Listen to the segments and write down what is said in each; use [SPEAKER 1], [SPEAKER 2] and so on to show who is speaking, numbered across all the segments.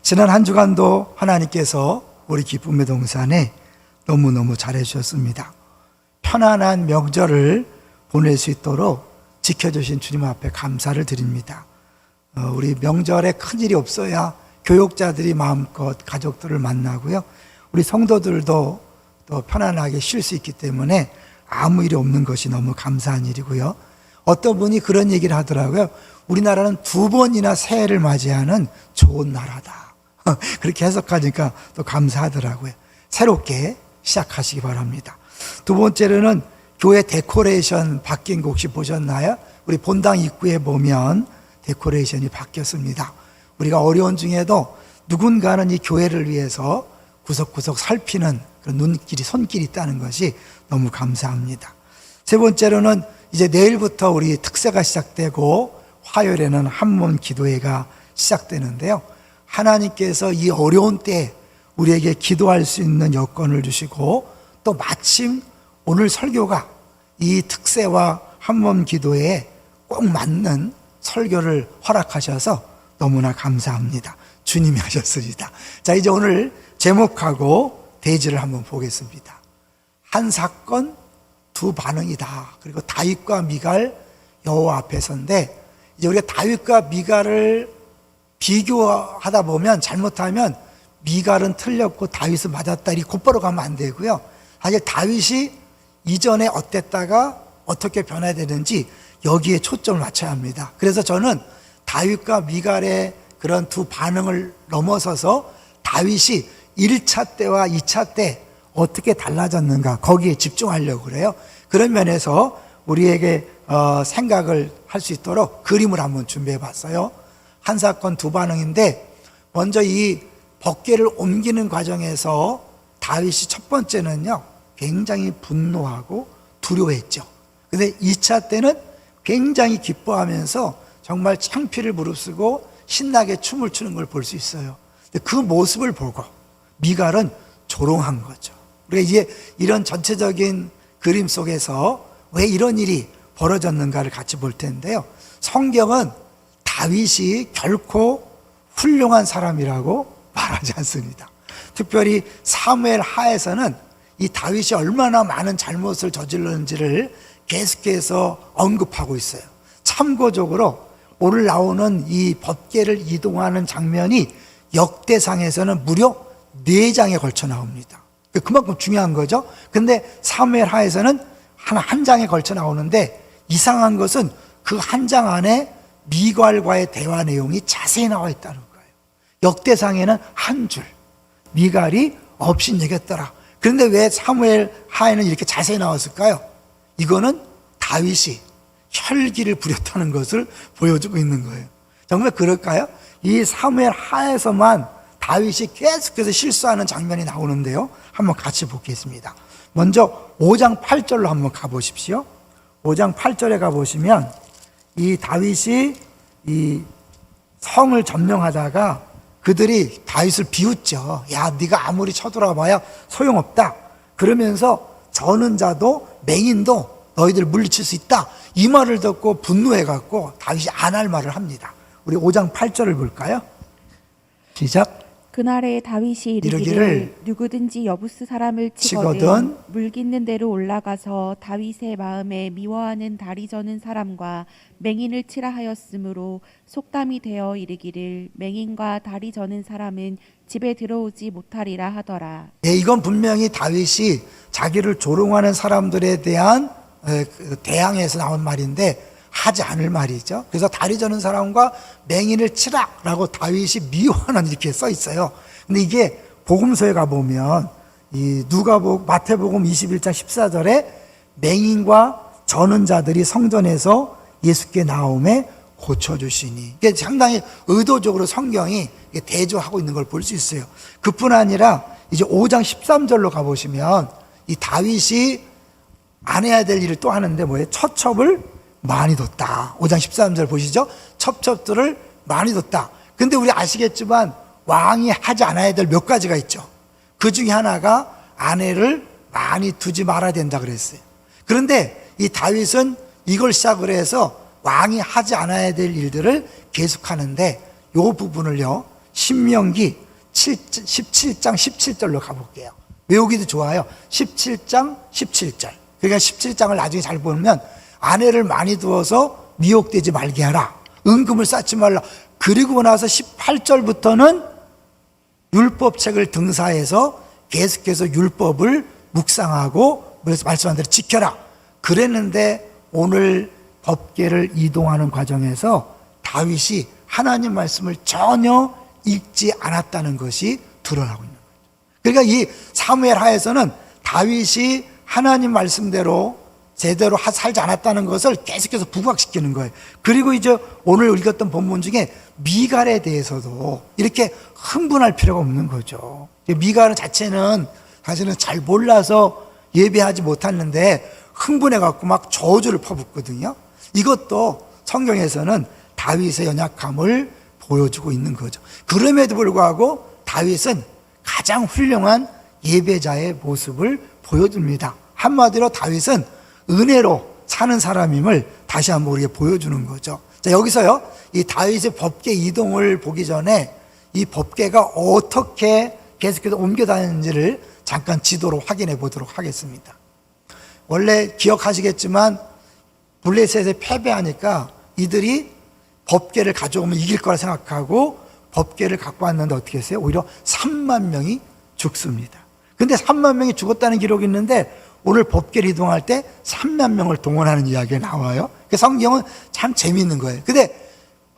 [SPEAKER 1] 지난 한 주간도 하나님께서 우리 기쁨의 동산에 너무너무 잘해 주셨습니다. 편안한 명절을 보낼 수 있도록 지켜주신 주님 앞에 감사를 드립니다. 우리 명절에 큰일이 없어야 교육자들이 마음껏 가족들을 만나고요, 우리 성도들도 또 편안하게 쉴 수 있기 때문에 아무 일이 없는 것이 너무 감사한 일이고요. 어떤 분이 그런 얘기를 하더라고요. 우리나라는 2번이나 새해를 맞이하는 좋은 나라다. 그렇게 해석하니까 또 감사하더라고요. 새롭게 시작하시기 바랍니다. 두 번째로는 교회 데코레이션 바뀐 거 혹시 보셨나요? 우리 본당 입구에 보면 데코레이션이 바뀌었습니다. 우리가 어려운 중에도 누군가는 이 교회를 위해서 구석구석 살피는 그런 눈길이, 손길이 있다는 것이 너무 감사합니다. 세 번째로는 이제 내일부터 우리 특세가 시작되고 화요일에는 한몸 기도회가 시작되는데요, 하나님께서 이 어려운 때에 우리에게 기도할 수 있는 여건을 주시고 또 마침 오늘 설교가 이 특세와 한몸 기도회에 꼭 맞는 설교를 허락하셔서 너무나 감사합니다. 주님이 하셨습니다. 자, 이제 오늘 제목하고 대지를 한번 보겠습니다. 한 사건 두 반응이다. 그리고 다윗과 미갈 여호와 앞에서인데, 이제 우리가 다윗과 미갈을 비교하다 보면 잘못하면 미갈은 틀렸고 다윗은 맞았다 이렇게 곧바로 가면 안 되고요. 사실 다윗이 이전에 어땠다가 어떻게 변화되는지 여기에 초점을 맞춰야 합니다. 그래서 저는 다윗과 미갈의 그런 두 반응을 넘어서서 다윗이 1차 때와 2차 때 어떻게 달라졌는가, 거기에 집중하려고 그래요. 그런 면에서 우리에게 생각을 할 수 있도록 그림을 한번 준비해 봤어요. 한 사건 두 반응인데, 먼저 이 법궤를 옮기는 과정에서 다윗이 첫 번째는요 굉장히 분노하고 두려워했죠. 근데 2차 때는 굉장히 기뻐하면서 정말 창피를 무릅쓰고 신나게 춤을 추는 걸 볼 수 있어요. 근데 그 모습을 보고 미갈은 조롱한 거죠. 우리가 이제 이런 전체적인 그림 속에서 왜 이런 일이 벌어졌는가를 같이 볼 텐데요, 성경은 다윗이 결코 훌륭한 사람이라고 말하지 않습니다. 특별히 사무엘 하에서는 이 다윗이 얼마나 많은 잘못을 저질렀는지를 계속해서 언급하고 있어요. 참고적으로 오늘 나오는 이 법궤를 이동하는 장면이 역대상에서는 무려 4장에 걸쳐 나옵니다. 그만큼 중요한 거죠. 근데 사무엘 하에서는 한 장에 걸쳐 나오는데, 이상한 것은 그 한 장 안에 미갈과의 대화 내용이 자세히 나와 있다는 거예요. 역대상에는 한 줄, 미갈이 업신여겼더라. 그런데 왜 사무엘 하에는 이렇게 자세히 나왔을까요? 이거는 다윗이 혈기를 부렸다는 것을 보여주고 있는 거예요. 정말 그럴까요? 이 사무엘 하에서만 다윗이 계속해서 실수하는 장면이 나오는데요, 한번 같이 보겠습니다. 먼저 5장 8절로 한번 가보십시오. 5장 8절에 가보시면 이 다윗이 이 성을 점령하다가 그들이 다윗을 비웃죠. 야, 네가 아무리 쳐들어봐야 소용없다. 그러면서 저는 자도 맹인도 너희들 물리칠 수 있다. 이 말을 듣고 분노해갖고 다윗이 안 할 말을 합니다. 우리 5장 8절을 볼까요? 시작.
[SPEAKER 2] 그날에 다윗이 이르기를 누구든지 여부스 사람을 치거든 물깃는 대로 올라가서 다윗의 마음에 미워하는 다리 저는 사람과 맹인을 치라 하였으므로 속담이 되어 이르기를 맹인과 다리 저는 사람은 집에 들어오지 못하리라 하더라.
[SPEAKER 1] 네, 이건 분명히 다윗이 자기를 조롱하는 사람들에 대한 대항에서 나온 말인데 하지 않을 말이죠. 그래서 다리 저는 사람과 맹인을 치라라고 다윗이 미워하는 이렇게 써 있어요. 근데 이게 복음서에 가보면 이 누가복음, 마태복음 21장 14절에 맹인과 저는 자들이 성전에서 예수께 나옴에 고쳐주시니, 이게 상당히 의도적으로 성경이 대조하고 있는 걸 볼 수 있어요. 그뿐 아니라 이제 5장 13절로 가보시면 이 다윗이 안 해야 될 일을 또 하는데 뭐예요? 첩첩을 많이 뒀다. 5장 13절 보시죠. 첩첩들을 많이 뒀다. 근데 우리 아시겠지만 왕이 하지 않아야 될 몇 가지가 있죠. 그 중에 하나가 아내를 많이 두지 말아야 된다 그랬어요. 그런데 이 다윗은 이걸 시작을 해서 왕이 하지 않아야 될 일들을 계속하는데, 이 부분을요 신명기 17장 17절로 가볼게요. 외우기도 좋아요. 17장 17절. 그러니까 17장을 나중에 잘 보면 아내를 많이 두어서 미혹되지 말게 하라. 은금을 쌓지 말라. 그리고 나서 18절부터는 율법책을 등사해서 계속해서 율법을 묵상하고 그래서 말씀한 대로 지켜라. 그랬는데 오늘 법궤를 이동하는 과정에서 다윗이 하나님 말씀을 전혀 읽지 않았다는 것이 드러나고 있는 거죠. 그러니까 이 사무엘 하에서는 다윗이 하나님 말씀대로 제대로 살지 않았다는 것을 계속해서 부각시키는 거예요. 그리고 이제 오늘 읽었던 본문 중에 미갈에 대해서도 이렇게 흥분할 필요가 없는 거죠. 미갈 자체는 사실은 잘 몰라서 예배하지 못했는데 흥분해갖고 막 저주를 퍼붓거든요. 이것도 성경에서는 다윗의 연약함을 보여주고 있는 거죠. 그럼에도 불구하고 다윗은 가장 훌륭한 예배자의 모습을 보여줍니다. 한마디로 다윗은 은혜로 사는 사람임을 다시 한번 우리에게 보여주는 거죠. 자, 여기서요, 이 다윗의 법궤 이동을 보기 전에 이 법궤가 어떻게 계속해서 옮겨다니는지를 잠깐 지도로 확인해 보도록 하겠습니다. 원래 기억하시겠지만 블레셋에 패배하니까 이들이 법궤를 가져오면 이길 거라 생각하고 법궤를 갖고 왔는데 어떻게 했어요? 오히려 3만 명이 죽습니다. 근데 3만 명이 죽었다는 기록이 있는데 오늘 법궤를 이동할 때 3만 명을 동원하는 이야기가 나와요. 그 성경은 참 재미있는 거예요. 근데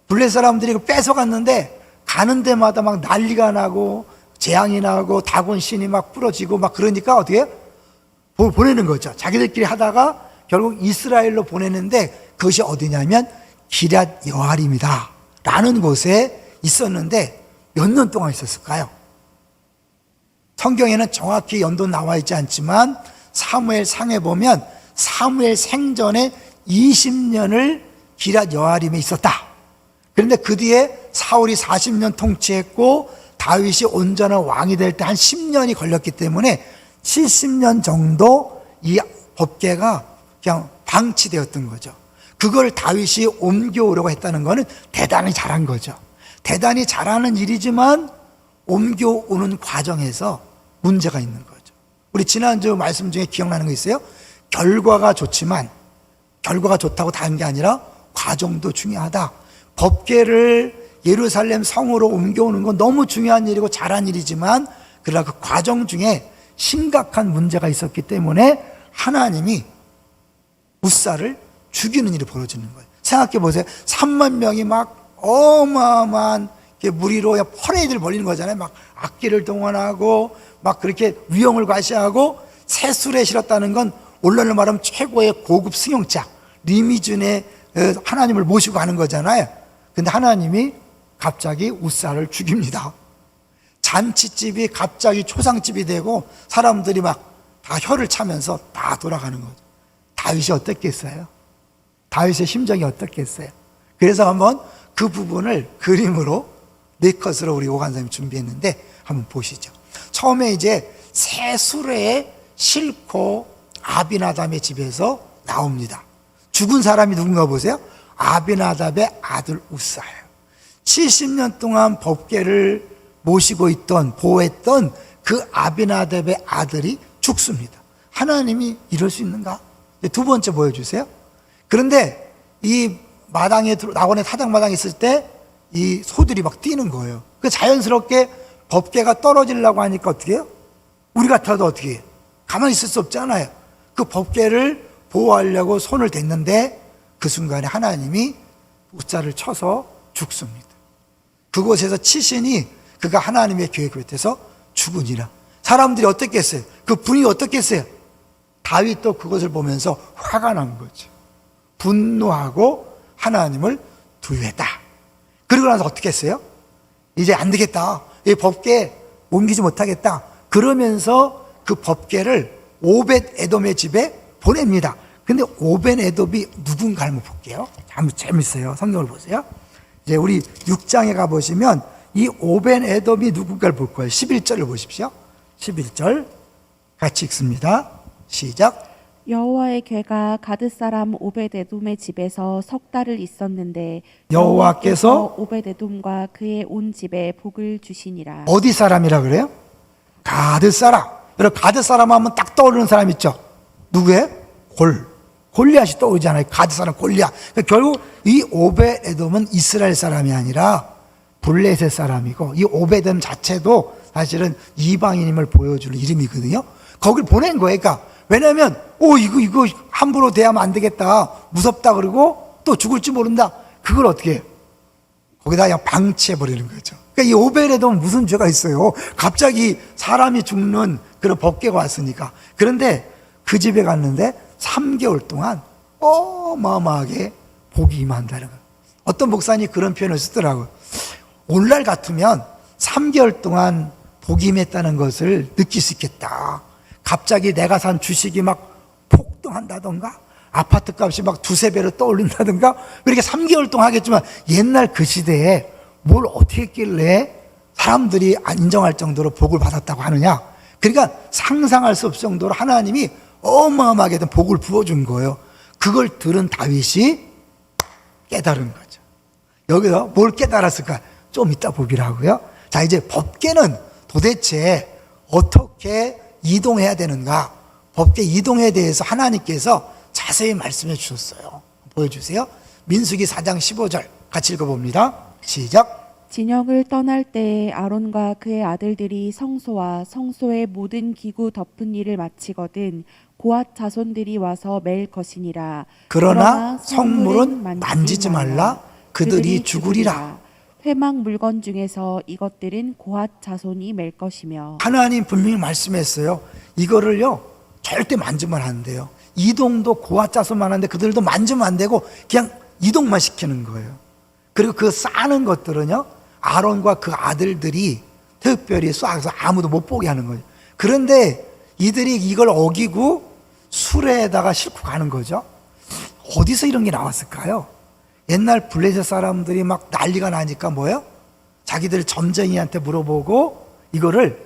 [SPEAKER 1] 블레셋 사람들이 이거 뺏어갔는데 가는 데마다 막 난리가 나고 재앙이 나고 다곤신이 막 부러지고 막 그러니까 어떻게 해요? 보내는 거죠. 자기들끼리 하다가 결국 이스라엘로 보내는데 그것이 어디냐면 기럇 여아림이다 라는 곳에 있었는데 몇 년 동안 있었을까요? 성경에는 정확히 연도 나와 있지 않지만 사무엘 상에 보면 사무엘 생전에 20년을 기럇 여아림에 있었다. 그런데 그 뒤에 사울이 40년 통치했고 다윗이 온전한 왕이 될 때 한 10년이 걸렸기 때문에 70년 정도 이 법궤가 그냥 방치되었던 거죠. 그걸 다윗이 옮겨오려고 했다는 것은 대단히 잘한 거죠. 대단히 잘하는 일이지만 옮겨오는 과정에서 문제가 있는 거죠. 우리 지난주 말씀 중에 기억나는 거 있어요? 결과가 좋지만 결과가 좋다고 다른 게 아니라 과정도 중요하다. 법궤를 예루살렘 성으로 옮겨오는 건 너무 중요한 일이고 잘한 일이지만 그러나 그 과정 중에 심각한 문제가 있었기 때문에 하나님이 웃사를 죽이는 일이 벌어지는 거예요. 생각해 보세요. 3만 명이 막 어마어마한 무리로 퍼레이드를 벌이는 거잖아요. 막 악기를 동원하고 막 그렇게 위험을 과시하고 새술에 실었다는 건 오늘날로 말하면 최고의 고급 승용차 리미준에 하나님을 모시고 가는 거잖아요. 근데 하나님이 갑자기 웃사를 죽입니다. 잔치집이 갑자기 초상집이 되고 사람들이 막 다 혀를 차면서 다 돌아가는 거죠. 다윗이 어떻겠어요? 다윗의 심정이 어떻겠어요? 그래서 한번 그 부분을 그림으로 네 컷으로 우리 오간사님이 준비했는데 한번 보시죠. 처음에 이제 새 수레에 싣고 아비나답의 집에서 나옵니다. 죽은 사람이 누군가 보세요. 아비나답의 아들 웃사예요. 70년 동안 법궤를 모시고 있던 보호했던 그 아비나답의 아들이 죽습니다. 하나님이 이럴 수 있는가? 두 번째 보여주세요. 그런데 이 마당에 낙원의 타작마당에 있을 때 이 소들이 막 뛰는 거예요. 그 자연스럽게 법궤가 떨어지려고 하니까 어떻게 해요? 우리 같아도 어떻게 해요? 가만히 있을 수 없잖아요. 그 법궤를 보호하려고 손을 댔는데 그 순간에 하나님이 웃사를 쳐서 죽습니다. 그곳에서 치시니 그가 하나님의 계획을 대해서 죽으니라. 사람들이 어떻겠어요? 그 분이 어떻겠어요? 다윗도 그것을 보면서 화가 난 거죠. 분노하고 하나님을 두려했다. 그러고 나서 어떻게 했어요? 이제 안 되겠다. 이 법궤 옮기지 못하겠다. 그러면서 그 법궤를 오벳 에돔의 집에 보냅니다. 근데 오벳 에돔이 누군가 한번 볼게요. 참 재밌어요. 성경을 보세요. 이제 우리 6장에 가보시면 이 오벳 에돔이 누군가를 볼 거예요. 11절을 보십시오. 11절 같이 읽습니다. 시작.
[SPEAKER 2] 여호와의 괴가 가드 사람 오벳에돔의 집에서 석 달을 있었는데
[SPEAKER 1] 여호와께서
[SPEAKER 2] 오벳에돔과 그의 온 집에 복을 주시니라.
[SPEAKER 1] 어디 사람이라 그래요? 가드 사람. 여러분 가드 사람 하면 딱 떠오르는 사람 있죠? 누구예요? 골리앗이 떠오르잖아요. 가드 사람 골리앗. 그러니까 결국 이 오벳에돔은 이스라엘 사람이 아니라 블레셋 사람이고, 이 오벳에돔 자체도 사실은 이방인임을 보여주는 이름이거든요. 거길 보낸 거예요. 그러니까 왜냐하면 이거 함부로 대하면 안 되겠다, 무섭다, 그러고 또 죽을지 모른다. 그걸 어떻게 해요? 거기다 그냥 방치해 버리는 거죠. 그러니까 이 오벳에돔은 무슨 죄가 있어요? 갑자기 사람이 죽는 그런 법궤가 왔으니까. 그런데 그 집에 갔는데 3개월 동안 어마어마하게 복이 임한다는 거예요. 어떤 목사님이 그런 표현을 쓰더라고요. 오늘날 같으면 3개월 동안 복이 임했다는 것을 느낄 수 있겠다. 갑자기 내가 산 주식이 막 폭등한다던가, 아파트 값이 막 두세 배로 떠올린다던가, 그렇게 3개월 동안 하겠지만, 옛날 그 시대에 뭘 어떻게 했길래 사람들이 인정할 정도로 복을 받았다고 하느냐. 그러니까 상상할 수 없을 정도로 하나님이 어마어마하게 복을 부어준 거예요. 그걸 들은 다윗이 깨달은 거죠. 여기서 뭘 깨달았을까? 좀 이따 보기라고요. 자, 이제 법궤는 도대체 어떻게 이동해야 되는가? 법궤 이동에 대해서 하나님께서 자세히 말씀해 주셨어요. 보여주세요. 민수기 4장 15절 같이 읽어봅니다. 시작.
[SPEAKER 2] 진영을 떠날 때에 아론과 그의 아들들이 성소와 성소의 모든 기구 덮은 일을 마치거든 고앗 자손들이 와서 맬 것이니라.
[SPEAKER 1] 그러나 성물은 만지지 말라. 그들이 죽으리라.
[SPEAKER 2] 회막 물건 중에서 이것들은 고앗 자손이 맬 것이며.
[SPEAKER 1] 하나님 분명히 말씀했어요. 이거를요 절대 만지면 안 돼요. 이동도 고앗 자손만 하는데 그들도 만지면 안 되고 그냥 이동만 시키는 거예요. 그리고 그 싸는 것들은요 아론과 그 아들들이 특별히 쏴서 아무도 못 보게 하는 거죠. 그런데 이들이 이걸 어기고 수레에다가 싣고 가는 거죠. 어디서 이런 게 나왔을까요? 옛날 블레셋 사람들이 막 난리가 나니까 뭐예요? 자기들 점쟁이한테 물어보고 이거를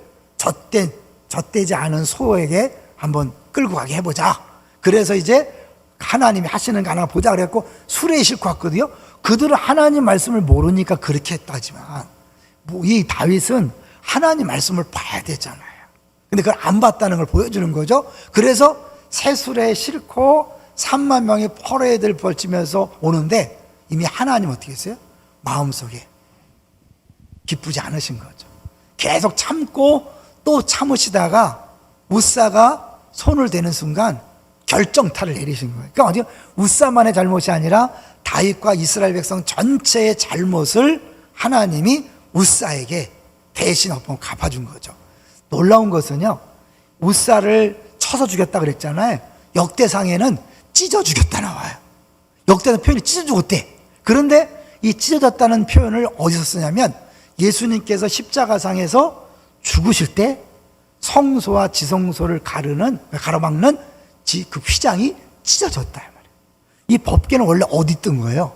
[SPEAKER 1] 젖대지 않은 소에게 한번 끌고 가게 해보자. 그래서 이제 하나님이 하시는 거 하나 보자 그랬고 수레에 싣고 왔거든요. 그들은 하나님 말씀을 모르니까 그렇게 했다지만 이 다윗은 하나님 말씀을 봐야 되잖아요. 근데 그걸 안 봤다는 걸 보여주는 거죠. 그래서 새 수레에 싣고 3만 명의 포로애들 벌치면서 오는데 이미 하나님 어떻게 했어요? 마음속에 기쁘지 않으신 거죠. 계속 참고 또 참으시다가 우사가 손을 대는 순간 결정타를 내리신 거예요. 그러니까 어디 우사만의 잘못이 아니라 다윗과 이스라엘 백성 전체의 잘못을 하나님이 우사에게 대신 갚아준 거죠. 놀라운 것은요, 우사를 쳐서 죽였다 그랬잖아요. 역대상에는 찢어 죽였다 나와요. 역대상 표현이 찢어 죽었대. 그런데 이 찢어졌다는 표현을 어디서 쓰냐면 예수님께서 십자가상에서 죽으실 때 성소와 지성소를 가로막는 그 휘장이 찢어졌다 말이에요. 이 법궤는 원래 어디 뜬 거예요?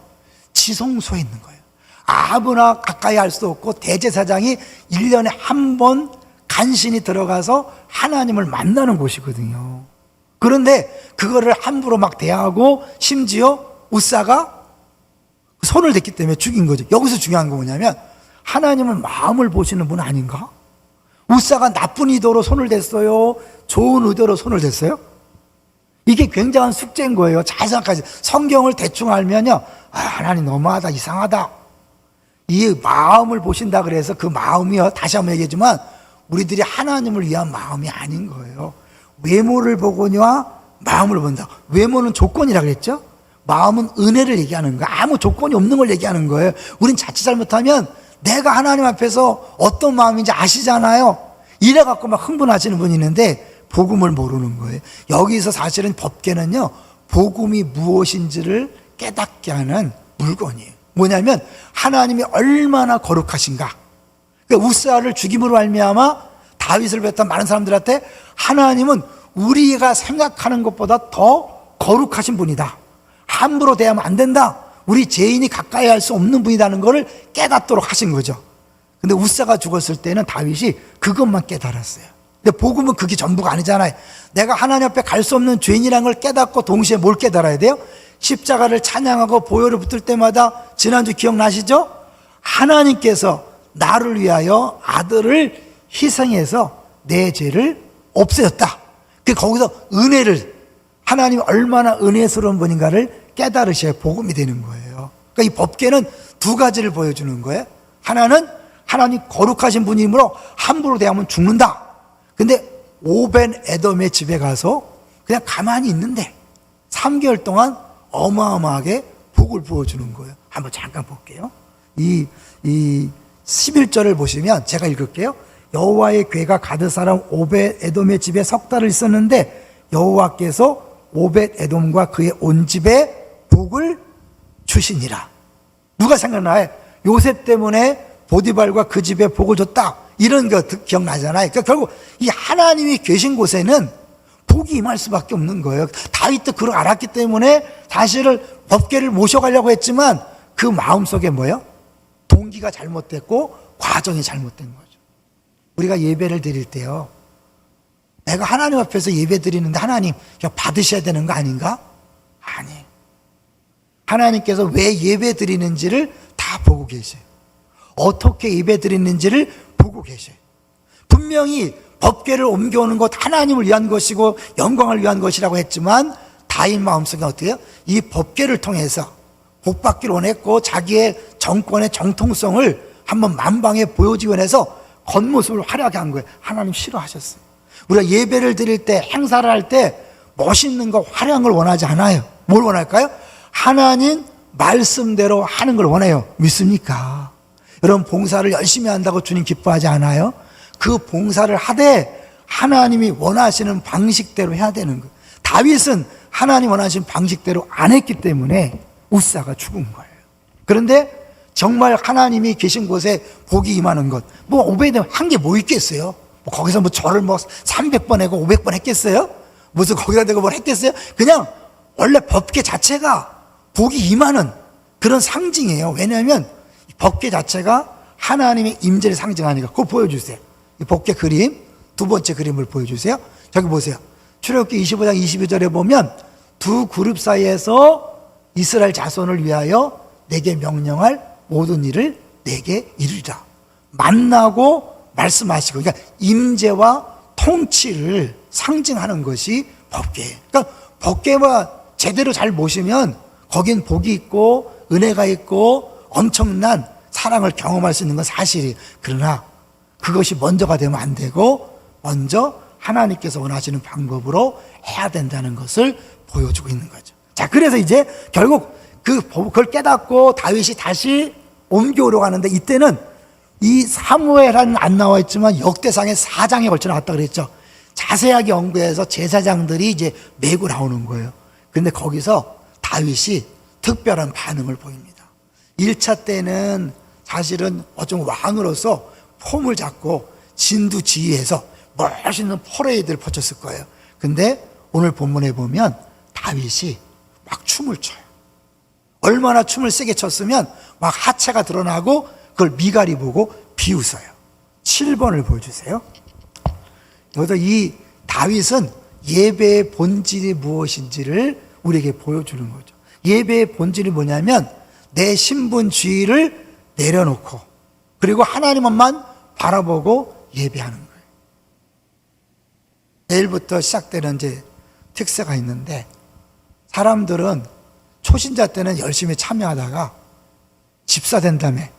[SPEAKER 1] 지성소에 있는 거예요. 아무나 가까이 할 수 없고 대제사장이 1년에 한 번 간신히 들어가서 하나님을 만나는 곳이거든요. 그런데 그거를 함부로 막 대하고 심지어 우사가 손을 댔기 때문에 죽인 거죠. 여기서 중요한 건 뭐냐면 하나님은 마음을 보시는 분 아닌가? 우사가 나쁜 의도로 손을 댔어요? 좋은 의도로 손을 댔어요? 이게 굉장한 숙제인 거예요. 잘 생각하세요. 성경을 대충 알면요, 하나님 너무하다, 이상하다. 이 마음을 보신다 그래서 그 마음이요, 다시 한번 얘기하지만 우리들이 하나님을 위한 마음이 아닌 거예요. 외모를 보거니와 마음을 본다. 외모는 조건이라 그랬죠? 마음은 은혜를 얘기하는 거예요. 아무 조건이 없는 걸 얘기하는 거예요. 우린 자칫 잘못하면 내가 하나님 앞에서 어떤 마음인지 아시잖아요. 이래갖고 막 흥분하시는 분이 있는데 복음을 모르는 거예요. 여기서 사실은 법궤는요, 복음이 무엇인지를 깨닫게 하는 물건이에요. 뭐냐면 하나님이 얼마나 거룩하신가. 그러니까 우사를 죽임으로 말미암아 다윗을 뵀던 많은 사람들한테 하나님은 우리가 생각하는 것보다 더 거룩하신 분이다. 함부로 대하면 안 된다. 우리 죄인이 가까이 할 수 없는 분이라는 것을 깨닫도록 하신 거죠. 근데 우사가 죽었을 때는 다윗이 그것만 깨달았어요. 근데 복음은 그게 전부가 아니잖아요. 내가 하나님 앞에 갈 수 없는 죄인이라는 걸 깨닫고 동시에 뭘 깨달아야 돼요? 십자가를 찬양하고 보혈을 붙을 때마다 지난주 기억나시죠? 하나님께서 나를 위하여 아들을 희생해서 내 죄를 없애셨다. 거기서 은혜를, 하나님이 얼마나 은혜스러운 분인가를 깨달으셔야 복음이 되는 거예요. 그러니까 이 법궤는 두 가지를 보여주는 거예요. 하나는 하나님 거룩하신 분이므로 함부로 대하면 죽는다. 근데 오벤 에돔의 집에 가서 그냥 가만히 있는데 3개월 동안 어마어마하게 복을 부어주는 거예요. 한번 잠깐 볼게요. 이 11절을 보시면 제가 읽을게요. 여호와의 궤가 가드사람 오벳 에돔의 집에 석 달을 있었는데 여호와께서 오벳 에돔과 그의 온 집에 복을 주시니라. 누가 생각나요? 요셉 때문에 보디발과 그 집에 복을 줬다, 이런 거 기억나잖아요. 그러니까 결국 이 하나님이 계신 곳에는 복이 임할 수밖에 없는 거예요. 다윗도 그걸 알았기 때문에 사실은 법궤를 모셔가려고 했지만 그 마음속에 뭐예요? 동기가 잘못됐고 과정이 잘못된 거죠. 우리가 예배를 드릴 때요, 내가 하나님 앞에서 예배 드리는데 하나님 그냥 받으셔야 되는 거 아닌가? 아니, 하나님께서 왜 예배 드리는지를 다 보고 계세요. 어떻게 예배 드리는지를 보고 계셔요. 분명히 법궤를 옮겨오는 것 하나님을 위한 것이고 영광을 위한 것이라고 했지만 다윗 마음속에 어떻게 해요? 이 법궤를 통해서 복받기를 원했고 자기의 정권의 정통성을 한번 만방에 보여주기 원해서 겉모습을 화려하게 한 거예요. 하나님 싫어하셨어요. 우리가 예배를 드릴 때, 행사를 할 때 멋있는 거, 화려한 걸 원하지 않아요. 뭘 원할까요? 하나님 말씀대로 하는 걸 원해요. 믿습니까? 여러분, 봉사를 열심히 한다고 주님 기뻐하지 않아요? 그 봉사를 하되 하나님이 원하시는 방식대로 해야 되는 거예요. 다윗은 하나님 원하시는 방식대로 안 했기 때문에 우사가 죽은 거예요. 그런데 정말 하나님이 계신 곳에 복이 임하는 것, 뭐 오베드는 한 게 뭐 있겠어요? 뭐 거기서 뭐 절을 뭐 300번 하고 500번 했겠어요? 무슨 거기다 대고 뭘 했겠어요? 그냥 원래 법궤 자체가 복이 임하는 그런 상징이에요. 왜냐하면 법궤 자체가 하나님의 임재를 상징하니까. 그거 보여주세요. 이 법궤 그림, 두 번째 그림을 보여주세요. 저기 보세요. 출애굽기 25장 22절에 보면 두 그룹 사이에서 이스라엘 자손을 위하여 내게 명령할 모든 일을 내게 이루리라. 만나고 말씀하시고, 그러니까 임재와 통치를 상징하는 것이 법궤. 그러니까 법궤와 제대로 잘 모시면 거긴 복이 있고 은혜가 있고 엄청난 사랑을 경험할 수 있는 건 사실이에요. 그러나 그것이 먼저가 되면 안 되고 먼저 하나님께서 원하시는 방법으로 해야 된다는 것을 보여주고 있는 거죠. 자, 그래서 이제 결국 그걸 깨닫고 다윗이 다시 옮겨오려고 하는데, 이때는 이 사무엘은 안 나와 있지만 역대상의 4장에 걸쳐 나왔다 그랬죠. 자세하게 연구해서 제사장들이 이제 메고 나오는 거예요. 근데 거기서 다윗이 특별한 반응을 보입니다. 1차 때는 사실은 어쩌면 왕으로서 폼을 잡고 진두지휘해서 멋있는 퍼레이드를 펼쳤을 거예요. 근데 오늘 본문에 보면 다윗이 막 춤을 춰요. 얼마나 춤을 세게 췄으면 막 하체가 드러나고 그걸 미갈이 보고 비웃어요. 7번을 보여주세요. 여기서 이 다윗은 예배의 본질이 무엇인지를 우리에게 보여주는 거죠. 예배의 본질이 뭐냐면 내 신분주의를 내려놓고 그리고 하나님만 바라보고 예배하는 거예요. 내일부터 시작되는 이제 특세가 있는데, 사람들은 초신자 때는 열심히 참여하다가 집사 된 다음에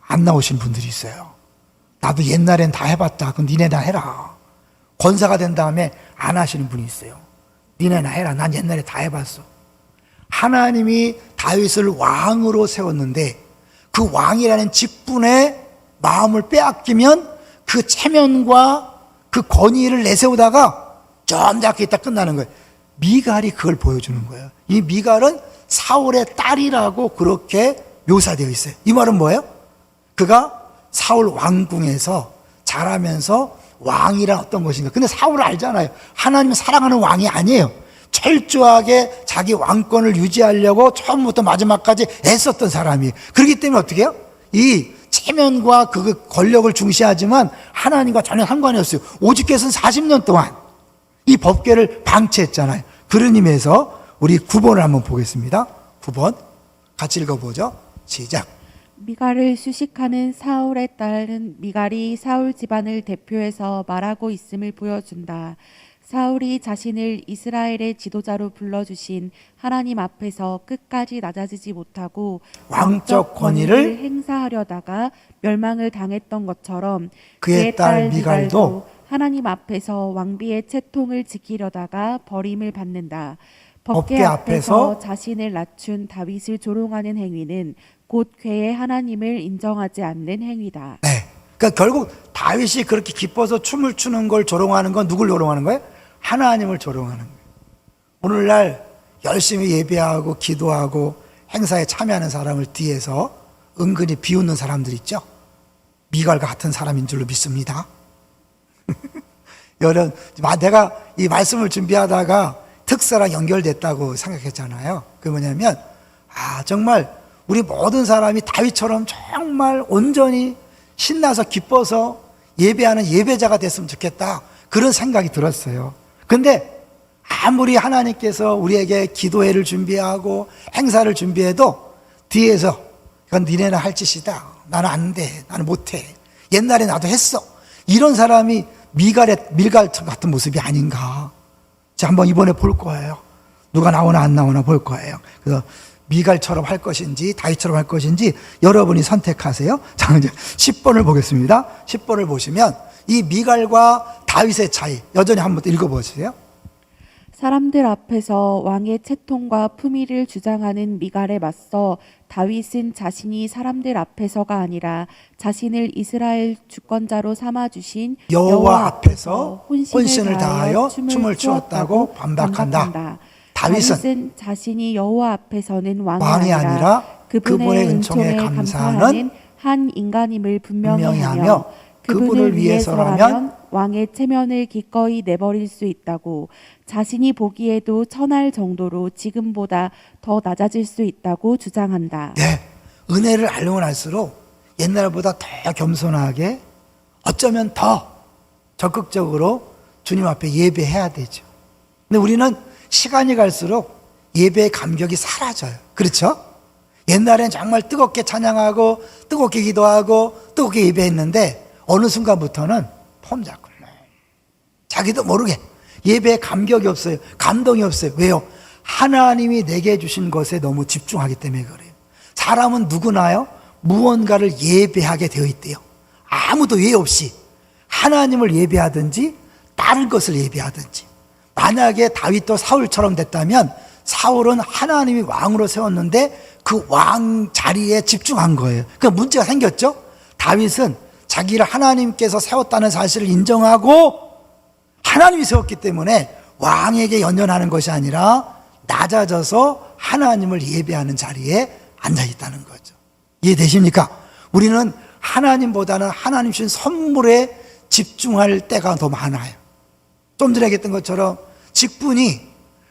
[SPEAKER 1] 안 나오신 분들이 있어요. 나도 옛날엔 다 해봤다. 그럼 니네 다 해라. 권사가 된 다음에 안 하시는 분이 있어요. 니네 나 해라. 난 옛날에 다 해봤어. 하나님이 다윗을 왕으로 세웠는데 그 왕이라는 직분의 마음을 빼앗기면 그 체면과 그 권위를 내세우다가 점잖게 있다 끝나는 거예요. 미갈이 그걸 보여주는 거예요. 이 미갈은 사울의 딸이라고 그렇게 묘사되어 있어요. 이 말은 뭐예요? 그가 사울 왕궁에서 자라면서 왕이란 어떤 것인가. 근데 사울을 알잖아요. 하나님을 사랑하는 왕이 아니에요. 철저하게 자기 왕권을 유지하려고 처음부터 마지막까지 애썼던 사람이에요. 그렇기 때문에 어떻게 해요? 이 체면과 그 권력을 중시하지만 하나님과 전혀 상관이 없어요. 오직께서는 40년 동안 이 법궤를 방치했잖아요. 그런 의미에서 우리 9번을 한번 보겠습니다. 9번 같이 읽어보죠. 시작.
[SPEAKER 2] 미갈을 수식하는 사울의 딸은 미갈이 사울 집안을 대표해서 말하고 있음을 보여준다. 사울이 자신을 이스라엘의 지도자로 불러주신 하나님 앞에서 끝까지 낮아지지 못하고
[SPEAKER 1] 왕적 권위를
[SPEAKER 2] 행사하려다가 멸망을 당했던 것처럼
[SPEAKER 1] 그의 딸 미갈도
[SPEAKER 2] 하나님 앞에서 왕비의 채통을 지키려다가 버림을 받는다.
[SPEAKER 1] 법궤
[SPEAKER 2] 법궤
[SPEAKER 1] 앞에서
[SPEAKER 2] 앞에서 자신을 낮춘 다윗을 조롱하는 행위는 곧 괴의 하나님을 인정하지 않는 행위다.
[SPEAKER 1] 네. 그러니까 결국 다윗이 그렇게 기뻐서 춤을 추는 걸 조롱하는 건 누굴 조롱하는 거예요? 하나님을 조롱하는 거예요. 오늘날 열심히 예배하고 기도하고 행사에 참여하는 사람을 뒤에서 은근히 비웃는 사람들 있죠? 미갈과 같은 사람인 줄로 믿습니다. 여러분, 내가 이 말씀을 준비하다가 특사랑 연결됐다고 생각했잖아요. 그게 뭐냐면, 정말 우리 모든 사람이 다윗처럼 정말 온전히 신나서 기뻐서 예배하는 예배자가 됐으면 좋겠다. 그런 생각이 들었어요. 근데 아무리 하나님께서 우리에게 기도회를 준비하고 행사를 준비해도 뒤에서 이건 니네는 할 짓이다. 나는 안 돼. 나는 못해. 옛날에 나도 했어. 이런 사람이 밀갈 같은 모습이 아닌가. 자, 한번 이번에 볼 거예요. 누가 나오나 안 나오나 볼 거예요. 그래서 미갈처럼 할 것인지 다윗처럼 할 것인지 여러분이 선택하세요. 자, 이제 10번을 보겠습니다. 10번을 보시면 이 미갈과 다윗의 차이 여전히 한번 읽어보세요.
[SPEAKER 2] 사람들 앞에서 왕의 채통과 품위를 주장하는 미갈에 맞서 다윗은 자신이 사람들 앞에서가 아니라 자신을 이스라엘 주권자로 삼아주신
[SPEAKER 1] 여호와 앞에서 혼신을 다하여 춤을 추었다고 반박한다. 다윗은
[SPEAKER 2] 자신이 여호와 앞에서는
[SPEAKER 1] 왕이 아니라 그분의 은총에 감사하는
[SPEAKER 2] 한 인간임을 분명히 하며
[SPEAKER 1] 하며 그분을 위해서라면
[SPEAKER 2] 왕의 체면을 기꺼이 내버릴 수 있다고, 자신이 보기에도 천할 정도로 지금보다 더 낮아질 수 있다고 주장한다.
[SPEAKER 1] 네, 은혜를 알면 알수록 옛날보다 더 겸손하게 어쩌면 더 적극적으로 주님 앞에 예배해야 되죠. 근데 우리는 시간이 갈수록 예배의 감격이 사라져요. 그렇죠? 옛날엔 정말 뜨겁게 찬양하고 뜨겁게 기도하고 뜨겁게 예배했는데 어느 순간부터는 폼 잡고 자기도 모르게 예배에 감격이 없어요. 감동이 없어요. 왜요? 하나님이 내게 주신 것에 너무 집중하기 때문에 그래요. 사람은 누구나요? 무언가를 예배하게 되어 있대요. 아무도 예외 없이 하나님을 예배하든지 다른 것을 예배하든지. 만약에 다윗도 사울처럼 됐다면 사울은 하나님이 왕으로 세웠는데 그 왕 자리에 집중한 거예요. 그 문제가 생겼죠? 다윗은 자기를 하나님께서 세웠다는 사실을 인정하고 하나님이 세웠기 때문에 왕에게 연연하는 것이 아니라 낮아져서 하나님을 예배하는 자리에 앉아있다는 거죠. 이해되십니까? 우리는 하나님보다는 하나님 주신 선물에 집중할 때가 더 많아요. 좀 전에 얘기했던 것처럼 직분이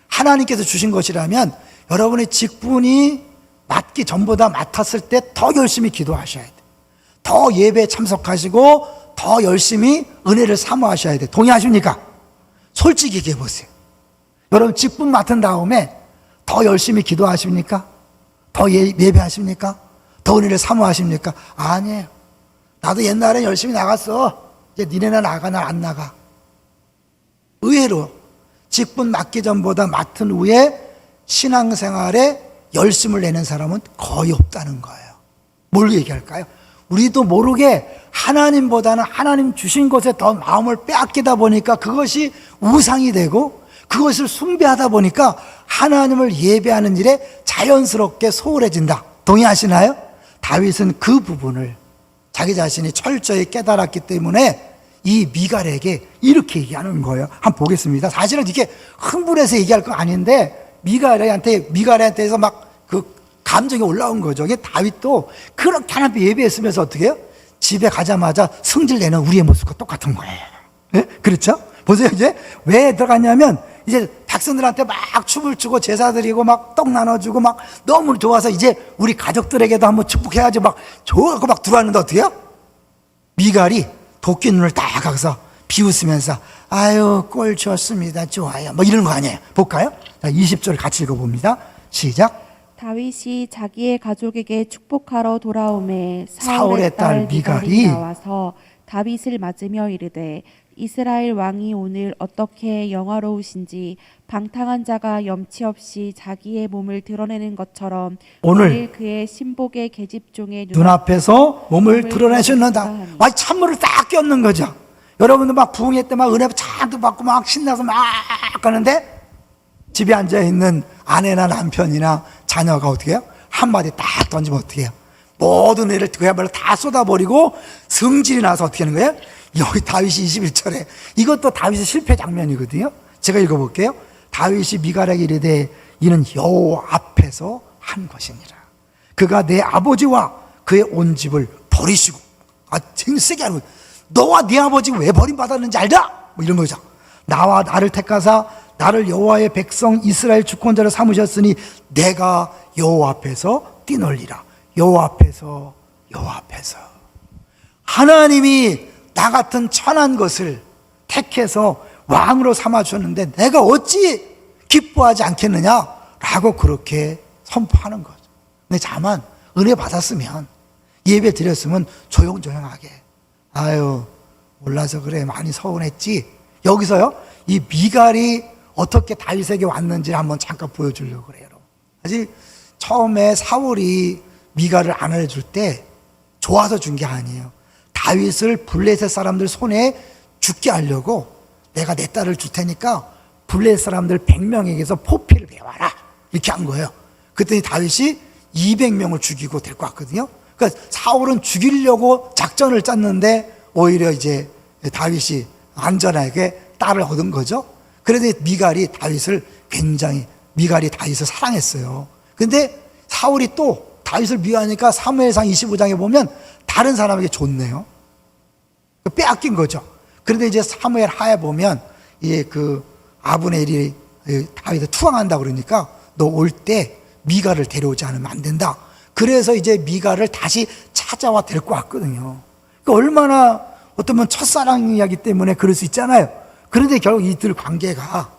[SPEAKER 1] 하나님께서 주신 것이라면 여러분의 직분이 맡기 전보다 맡았을 때 더 열심히 기도하셔야 돼요. 더 예배에 참석하시고 더 열심히 은혜를 사모하셔야 돼요. 동의하십니까? 솔직히 얘기해 보세요. 여러분 직분 맡은 다음에 더 열심히 기도하십니까? 더 예배하십니까? 더 은혜를 사모하십니까? 아니에요. 나도 옛날에 열심히 나갔어. 이제 니네나 나가, 나 안 나가. 의외로 직분 맡기 전보다 맡은 후에 신앙생활에 열심을 내는 사람은 거의 없다는 거예요. 뭘 얘기할까요? 우리도 모르게 하나님보다는 하나님 주신 것에 더 마음을 빼앗기다 보니까 그것이 우상이 되고 그것을 숭배하다 보니까 하나님을 예배하는 일에 자연스럽게 소홀해진다. 동의하시나요? 다윗은 그 부분을 자기 자신이 철저히 깨달았기 때문에 이 미갈에게 이렇게 얘기하는 거예요. 한번 보겠습니다. 사실은 이게 흥분해서 얘기할 건 아닌데 미갈한테서 막 그 감정이 올라온 거죠. 이게 다윗도 그렇게 하나님 예배했으면서 어떻게 해요? 집에 가자마자 승질내는 우리의 모습과 똑같은 거예요. 네? 그렇죠? 보세요. 이제 왜 들어갔냐면 이제 백성들한테 막 춤을 추고 제사 드리고 막 떡 나눠주고 막 너무 좋아서 이제 우리 가족들에게도 한번 축복해야지 막 좋아하고 막 들어왔는데 어떻게 해요? 미갈이 도끼 눈을 딱 가서 비웃으면서 아유 꼴 좋습니다 좋아요 뭐 이러는 거 아니에요. 볼까요? 자, 20절 같이 읽어봅니다. 시작.
[SPEAKER 2] 다윗이 자기의 가족에게 축복하러 돌아오매
[SPEAKER 1] 사울의 딸 미갈이
[SPEAKER 2] 나와서 다윗을 맞으며 이르되 이스라엘 왕이 오늘 어떻게 영화로우신지 방탕한 자가 염치 없이 자기의 몸을 드러내는 것처럼
[SPEAKER 1] 오늘
[SPEAKER 2] 그의 신복의 계집종의
[SPEAKER 1] 눈앞에서 몸을 드러내셨는다.
[SPEAKER 2] 하니.
[SPEAKER 1] 아, 찬물을 딱 꼈는 거죠. 여러분들 막 부흥회 때 막 은혜 잔뜩 받고 막 신나서 막 가는데 집에 앉아있는 아내나 남편이나 자녀가 어떻게 해요? 한마디 딱 던지면 어떻게 해요? 모든 애를 그야말로 다 쏟아버리고 성질이 나서 어떻게 하는 거예요? 여기 다윗이 21절에 이것도 다윗의 실패 장면이거든요. 제가 읽어볼게요. 다윗이 미갈에게 이르되 이는 여호와 앞에서 한 것이니라. 그가 내 아버지와 그의 온 집을 버리시고 되게 세게 하는 거예요. 너와 네 아버지가 왜 버림받았는지 알다? 뭐 이런 거죠. 나와 나를 택하사 나를 여호와의 백성 이스라엘 주권자로 삼으셨으니 내가 여호와 앞에서 뛰놀리라. 여호와 앞에서 여호와 앞에서 하나님이 나 같은 천한 것을 택해서 왕으로 삼아주셨는데 내가 어찌 기뻐하지 않겠느냐라고 그렇게 선포하는 거죠. 근데 다만 은혜 받았으면 예배 드렸으면 조용조용하게 아유 몰라서 그래 많이 서운했지. 여기서요 이 미갈이 어떻게 다윗에게 왔는지 한번 잠깐 보여주려고 그래요. 사실 처음에 사울이 미갈을 안아줄 때 좋아서 준 게 아니에요. 다윗을 블레셋 사람들 손에 죽게 하려고 내가 내 딸을 줄 테니까 블레셋 사람들 100명에게서 포피를 배워라 이렇게 한 거예요. 그랬더니 다윗이 200명을 죽이고 데리고 왔거든요. 그러니까 사울은 죽이려고 작전을 짰는데 오히려 이제 다윗이 안전하게 딸을 얻은 거죠. 그래서 미갈이 다윗을 사랑했어요. 근데 사울이 또 다윗을 미워하니까 사무엘상 25장에 보면 다른 사람에게 줬네요. 빼앗긴 거죠. 그런데 이제 사무엘 하에 보면 그 아브넬이 다윗을 투항한다 그러니까 너 올 때 미갈을 데려오지 않으면 안 된다. 그래서 이제 미갈을 다시 찾아와 데리고 왔거든요. 그러니까 얼마나 어쩌면 첫사랑이기 때문에 그럴 수 있잖아요. 그런데 결국 이들 관계가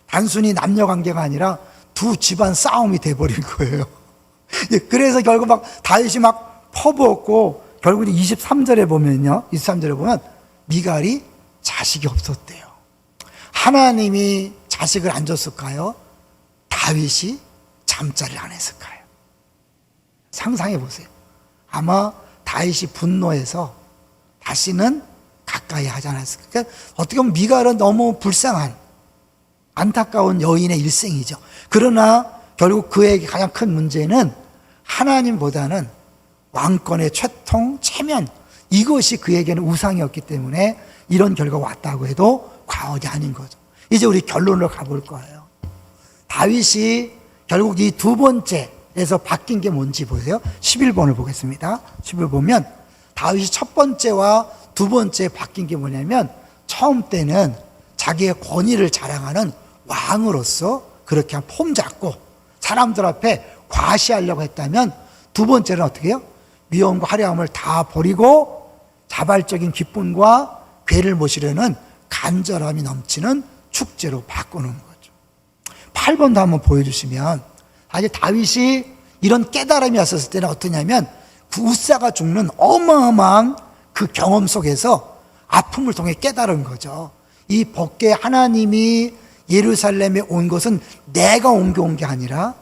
[SPEAKER 1] 단순히 남녀 관계가 아니라 두 집안 싸움이 돼버린 거예요. 그래서 결국 막 다윗이 막 퍼부었고 결국 23절에 보면 미갈이 자식이 없었대요. 하나님이 자식을 안 줬을까요? 다윗이 잠자리를 안 했을까요? 상상해 보세요. 아마 다윗이 분노해서 다시는 가까이 하지 않았을까. 그러니까 어떻게 보면 미갈은 너무 불쌍한 안타까운 여인의 일생이죠. 그러나 결국 그에게 가장 큰 문제는 하나님보다는 왕권의 채통, 체면 이것이 그에게는 우상이었기 때문에 이런 결과가 왔다고 해도 과언이 아닌 거죠. 이제 우리 결론으로 가볼 거예요. 다윗이 결국 이 두 번째에서 바뀐 게 뭔지 보세요. 11번을 보겠습니다. 11번 보면 다윗이 첫 번째와 두 번째 바뀐 게 뭐냐면 처음 때는 자기의 권위를 자랑하는 왕으로서 그렇게 폼 잡고 사람들 앞에 과시하려고 했다면 두 번째는 어떻게 해요? 위엄과 화려함을 다 버리고 자발적인 기쁨과 괴를 모시려는 간절함이 넘치는 축제로 바꾸는 거죠. 8번도 한번 보여주시면 사실 다윗이 이런 깨달음이 왔었을 때는 어떠냐면 그 우사가 죽는 어마어마한 그 경험 속에서 아픔을 통해 깨달은 거죠. 이 법궤 하나님이 예루살렘에 온 것은 내가 옮겨온 게 아니라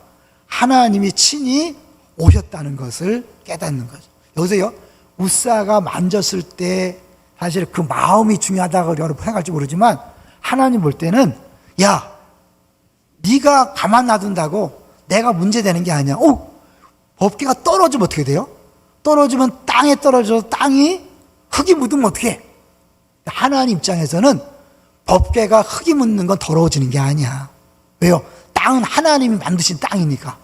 [SPEAKER 1] 하나님이 친히 오셨다는 것을 깨닫는 거죠. 여기서요, 우사가 만졌을 때 사실 그 마음이 중요하다고 여러분 생각할지 모르지만 하나님 볼 때는 야, 네가 가만 놔둔다고 내가 문제되는 게 아니야. 법궤가 떨어지면 어떻게 돼요? 떨어지면 땅에 떨어져서 땅이 흙이 묻으면 어떻게 해? 하나님 입장에서는 법궤가 흙이 묻는 건 더러워지는 게 아니야. 왜요? 땅은 하나님이 만드신 땅이니까.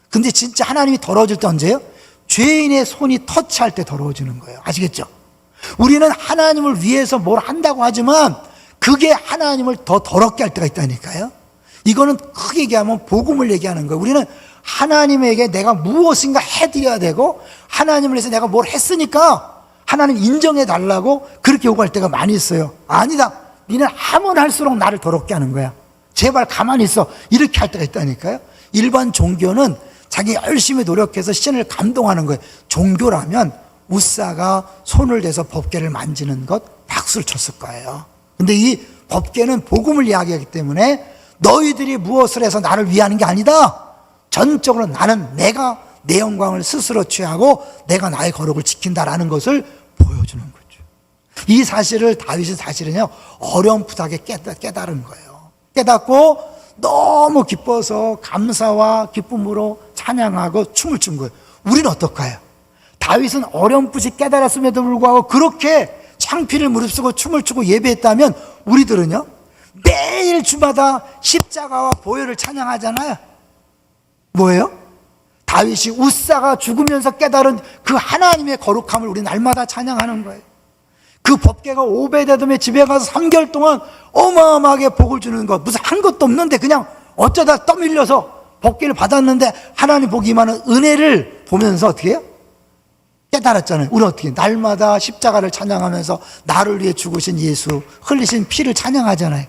[SPEAKER 1] 근데 진짜 하나님이 더러워질 때 언제예요? 죄인의 손이 터치할 때 더러워지는 거예요. 아시겠죠? 우리는 하나님을 위해서 뭘 한다고 하지만 그게 하나님을 더 더럽게 할 때가 있다니까요. 이거는 크게 얘기하면 복음을 얘기하는 거예요. 우리는 하나님에게 내가 무엇인가 해드려야 되고 하나님을 위해서 내가 뭘 했으니까 하나님 인정해 달라고 그렇게 요구할 때가 많이 있어요. 아니다. 니는 하면 할수록 나를 더럽게 하는 거야. 제발 가만히 있어. 이렇게 할 때가 있다니까요. 일반 종교는 자기 열심히 노력해서 신을 감동하는 거예요. 종교라면 우사가 손을 대서 법궤를 만지는 것 박수를 쳤을 거예요. 근데 이 법궤는 복음을 이야기하기 때문에 너희들이 무엇을 해서 나를 위하는 게 아니다. 전적으로 나는 내가 내 영광을 스스로 취하고 내가 나의 거룩을 지킨다라는 것을 보여주는 거죠. 이 사실을 다윗이 사실은요 어렴풋하게 깨달은 거예요. 깨닫고 너무 기뻐서 감사와 기쁨으로 찬양하고 춤을 춘 거예요. 우리는 어떨까요? 다윗은 어렴풋이 깨달았음에도 불구하고 그렇게 창피를 무릅쓰고 춤을 추고 예배했다면 우리들은요 매일 주마다 십자가와 보혈을 찬양하잖아요. 뭐예요? 다윗이 우사가 죽으면서 깨달은 그 하나님의 거룩함을 우리 날마다 찬양하는 거예요. 그 법궤가 오베데돔의 집에 가서 3개월 동안 어마어마하게 복을 주는 것, 무슨 한 것도 없는데 그냥 어쩌다 떠밀려서 법궤를 받았는데 하나님 복이 임하는 은혜를 보면서 어떻게 해요? 깨달았잖아요. 우리는 어떻게 날마다 십자가를 찬양하면서 나를 위해 죽으신 예수, 흘리신 피를 찬양하잖아요.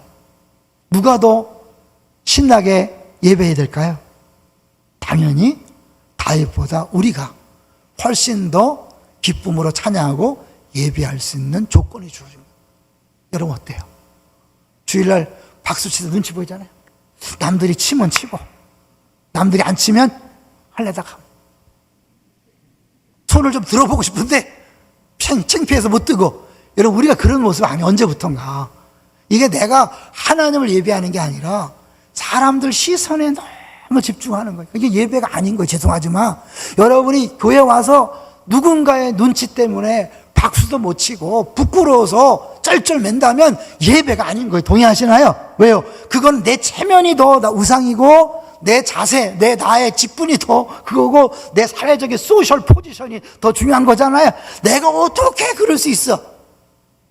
[SPEAKER 1] 누가 더 신나게 예배해야 될까요? 당연히 다윗보다 우리가 훨씬 더 기쁨으로 찬양하고 예배할 수 있는 조건이 주어집니다. 여러분 어때요? 주일날 박수 치다 눈치 보이잖아요. 남들이 치면 치고 남들이 안 치면 할래다가 손을 좀 들어보고 싶은데 창피해서 못 뜨고. 여러분 우리가 그런 모습 아니에요. 언제부턴가. 이게 내가 하나님을 예배하는 게 아니라 사람들 시선에 너무 집중하는 거예요. 이게 예배가 아닌 거예요. 죄송하지만 여러분이 교회 와서 누군가의 눈치 때문에 박수도 못 치고 부끄러워서 쩔쩔맨다면 예배가 아닌 거예요. 동의하시나요? 왜요? 그건 내 체면이 더 우상이고 내 자세, 내 나의 직분이 더 그거고 내 사회적인 소셜 포지션이 더 중요한 거잖아요. 내가 어떻게 그럴 수 있어?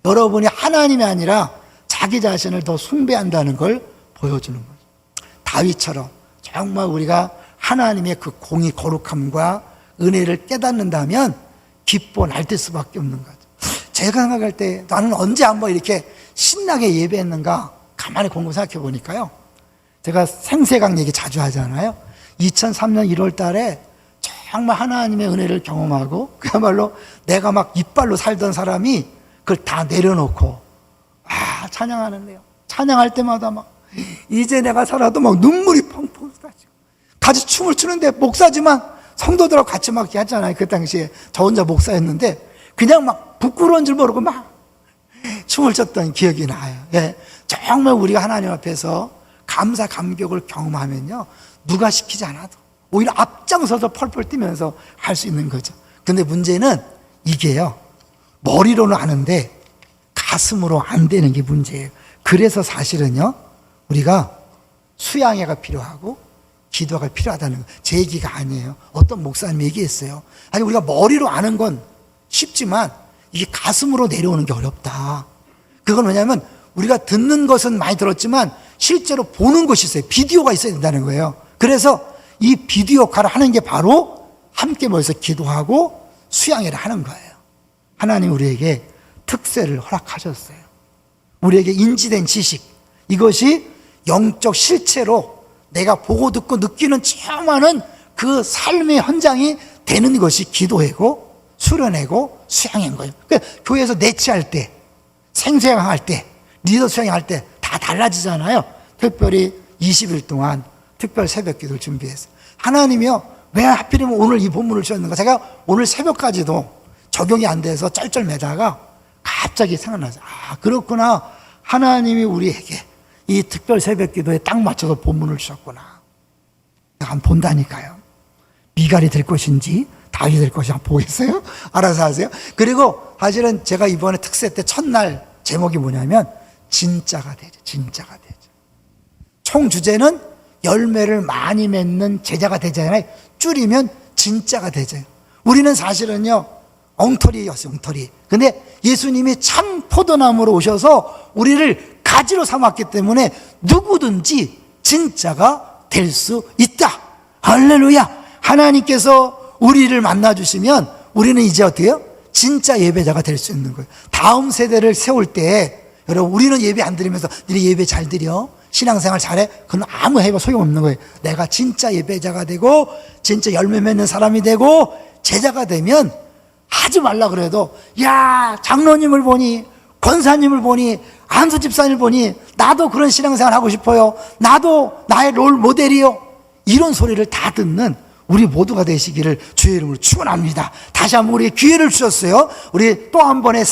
[SPEAKER 1] 여러분이 하나님이 아니라 자기 자신을 더 숭배한다는 걸 보여주는 거죠. 다윗처럼 정말 우리가 하나님의 그 공의 거룩함과 은혜를 깨닫는다면 기뻐 날뛸 수밖에 없는 거죠. 제가 생각할 때 나는 언제 한번 이렇게 신나게 예배했는가 가만히 공부 생각해 보니까요. 제가 생세강 얘기 자주 하잖아요. 2003년 1월 달에 정말 하나님의 은혜를 경험하고 그야말로 내가 막 이빨로 살던 사람이 그걸 다 내려놓고 찬양하는데요. 찬양할 때마다 막 이제 내가 살아도 막 눈물이 펑펑 쏟아지고 같이 춤을 추는데 목사지만 성도들하고 같이 막 하잖아요. 그 당시에 저 혼자 목사였는데 그냥 막 부끄러운 줄 모르고 막 춤을 췄던 기억이 나요. 예. 정말 우리가 하나님 앞에서 감사 감격을 경험하면요 누가 시키지 않아도 오히려 앞장서서 펄펄 뛰면서 할 수 있는 거죠. 근데 문제는 이게요 머리로는 아는데 가슴으로 안 되는 게 문제예요. 그래서 사실은요 우리가 수양회가 필요하고 기도가 필요하다는 거예요. 제 얘기가 아니에요. 어떤 목사님이 얘기했어요. 아니 우리가 머리로 아는 건 쉽지만 이게 가슴으로 내려오는 게 어렵다. 그건 왜냐하면 우리가 듣는 것은 많이 들었지만 실제로 보는 것이 있어요. 비디오가 있어야 된다는 거예요. 그래서 이 비디오 역할을 하는 게 바로 함께 모여서 기도하고 수양회를 하는 거예요. 하나님 우리에게 특세를 허락하셨어요. 우리에게 인지된 지식, 이것이 영적 실체로 내가 보고 듣고 느끼는 체험하는 그 삶의 현장이 되는 것이 기도회고 수련회고 수양회인 거예요. 그러니까 교회에서 내치할 때, 생수양할 때, 리더 수양할 때 다 달라지잖아요. 특별히 20일 동안 특별 새벽 기도를 준비했어요. 하나님이요 왜 하필이면 오늘 이 본문을 주셨는가. 제가 오늘 새벽까지도 적용이 안 돼서 쩔쩔매다가 갑자기 생각나서 그렇구나. 하나님이 우리에게 이 특별 새벽 기도에 딱 맞춰서 본문을 주셨구나. 한번 본다니까요. 미갈이 될 것인지 다윗이 될 것인지 한번 보겠어요? 알아서 하세요. 그리고 사실은 제가 이번에 특세 때 첫날 제목이 뭐냐면 진짜가 되죠. 진짜가 되죠. 총 주제는 열매를 많이 맺는 제자가 되잖아요. 줄이면 진짜가 되죠. 우리는 사실은요 엉터리였어요. 엉터리. 근데 예수님이 참 포도나무로 오셔서 우리를 가지로 삼았기 때문에 누구든지 진짜가 될 수 있다. 할렐루야. 하나님께서 우리를 만나주시면 우리는 이제 어떻게 해요? 진짜 예배자가 될 수 있는 거예요. 다음 세대를 세울 때 여러분, 우리는 예배 안 드리면서 니네 예배 잘 드려, 신앙생활 잘해, 그건 아무 해봐 소용없는 거예요. 내가 진짜 예배자가 되고 진짜 열매 맺는 사람이 되고 제자가 되면 하지 말라 그래도, 야, 장로님을 보니, 권사님을 보니, 안수 집사님을 보니 나도 그런 신앙생활 하고 싶어요, 나도 나의 롤 모델이요, 이런 소리를 다 듣는 우리 모두가 되시기를 주의 이름으로 축원합니다. 다시 한번 우리에게 기회를 주셨어요. 우리 또 한 번의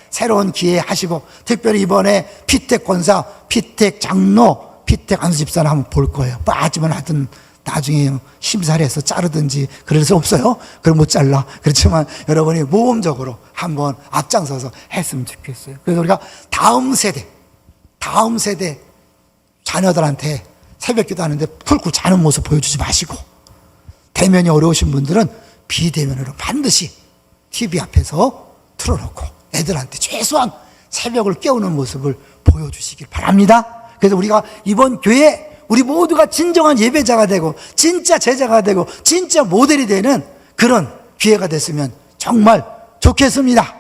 [SPEAKER 1] 새로운 기회 하시고, 특별히 이번에 피택 권사, 피택 장로, 피택 안수 집사를 한번 볼 거예요. 빠지면 하여튼 나중에 심사를 해서 자르든지 그럴 수 없어요. 그럼 못 잘라. 그렇지만 여러분이 모범적으로 한번 앞장서서 했으면 좋겠어요. 그래서 우리가 다음 세대 자녀들한테 새벽기도 하는데 풀고 자는 모습 보여주지 마시고, 대면이 어려우신 분들은 비대면으로 반드시 TV 앞에서 틀어놓고 애들한테 최소한 새벽을 깨우는 모습을 보여주시길 바랍니다. 그래서 우리가 이번 교회 우리 모두가 진정한 예배자가 되고 진짜 제자가 되고 진짜 모델이 되는 그런 기회가 됐으면 정말 좋겠습니다.